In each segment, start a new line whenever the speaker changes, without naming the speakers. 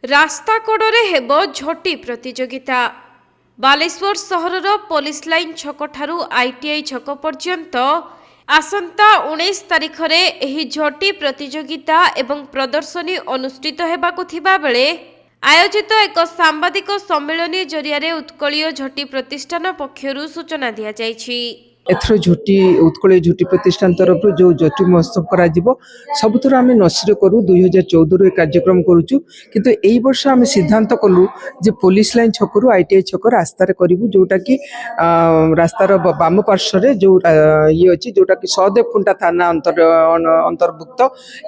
रास्ता कड़े हेब झोटी प्रतियोगिता। बालेश्वर सहरर पुलिस लाइन छक ठारू आईटीआई छक पर्यंत आसंता 19 तारिख रे एही झोटी प्रतियोगिता एवं प्रदर्शनी अनुष्ठित हेबाकु थिबा बेले आयोजित एक सांबादिक सम्मेलन जरिया उत्कलीय झोटी प्रतिष्ठान पक्षरु सूचना दिया जायछि।
एथर झोटी उत्कल झोटी प्रतिष्ठान तरफ जो झोटी महोत्सव करा सबुथर आम नसीर करूँ 2014 कार्यक्रम करुचु किंतु एई वर्ष आम सिद्धांत कलु जे पुलिस लाइन छकरू आईटीआई छक रास्तार करूँ जोटा कि रास्तार बाम पार्श्व जो ये अच्छी जोटा कि सहदेव खुंटा थाना अंतर्भुक्त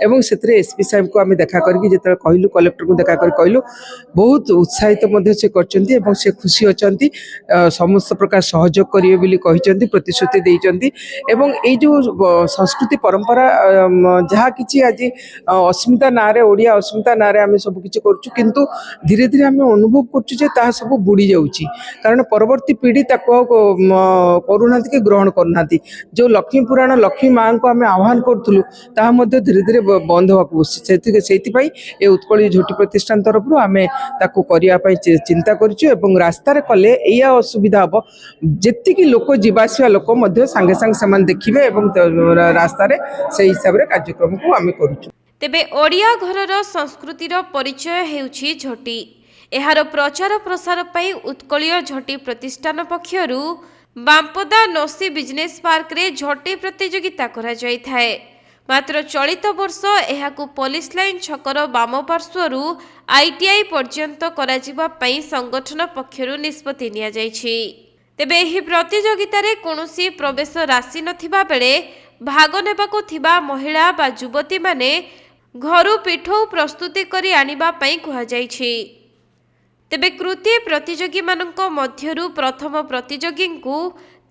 एवं से एसपी साहेब को आम देखा करके जो कहलु कलेक्टर को देखा कर कहलु बहुत उत्साहित से खुशी अच्छा समस्त प्रकार सहयोग करेंगे प्रतिश्रुति एवं ये जो संस्कृति परंपरा जहाँ कि आज अस्मिता ना ओडिया अस्मिता ना आम सब किसी करूँ किंतु धीरे धीरे आम अनुभव कर सब बुड़ी जाऊँगी कारण परवर्ती पीढ़ी करूना कि ग्रहण करना जो लक्ष्मी पुराण लक्ष्मी माँ को आम आह्वान करूँ धीरे धीरे बंद होती उत्कल झोटी प्रतिष्ठान तरफ आम करने चिंता करूँ रास्तार कले या असुविधा हम जी लोक जीवासवा लोक सांगे सांगे समान देखिबे एवं रास्ता रे से हिसाब रे कार्यक्रम को आमे करूछु।
तेबे ओडिया घरर संस्कृतिर परिचय हेउछि झोटी। एहार प्रचार प्रसार पई उत्कलीय झोटी प्रतिष्ठान पक्षरु बांपदा नसी बिजनेस पार्क रे झोटी प्रतियोगिता करा जाय थाए। मात्र चलित वर्ष एहाकु पुलिस लाइन छकर बाम पार्श्वरु आईटीआई पर्यंत करा जिबा पई संगठन पक्षरु निष्पत्ति निया जायछि। तेबे एही प्रतियोगिता रे कोनोसी प्रवेश राशि नथिबा बेले भाग नेबाकु थिबा महिला बा युवती माने घरु पिठौ प्रस्तुति करी आनिबा पई कुहा जायछि। तेबे कृति प्रतियोगी मानक मध्यरु प्रथम प्रतियोगी को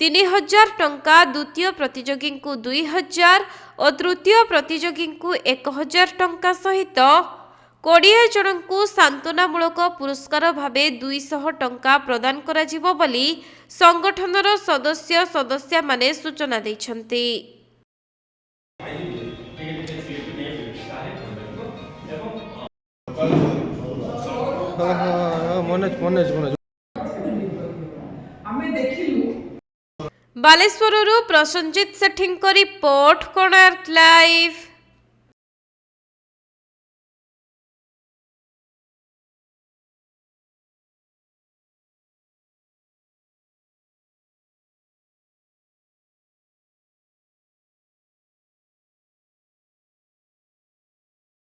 3000 टंका, द्वितीय प्रतियोगी को 2000 और तृतीय प्रतियोगी को 1000 टंका सहित 20 जन को सांत्वनामूलक पुरस्कार भावे 200 टंका प्रदान करा जिवो बोली संगठनर सदस्य माने सूचना दैछन्ति। बालेश्वरରୁ प्रसन्नजित सेठीଙ୍କ रिपोर्ट कोणार्क लाइव।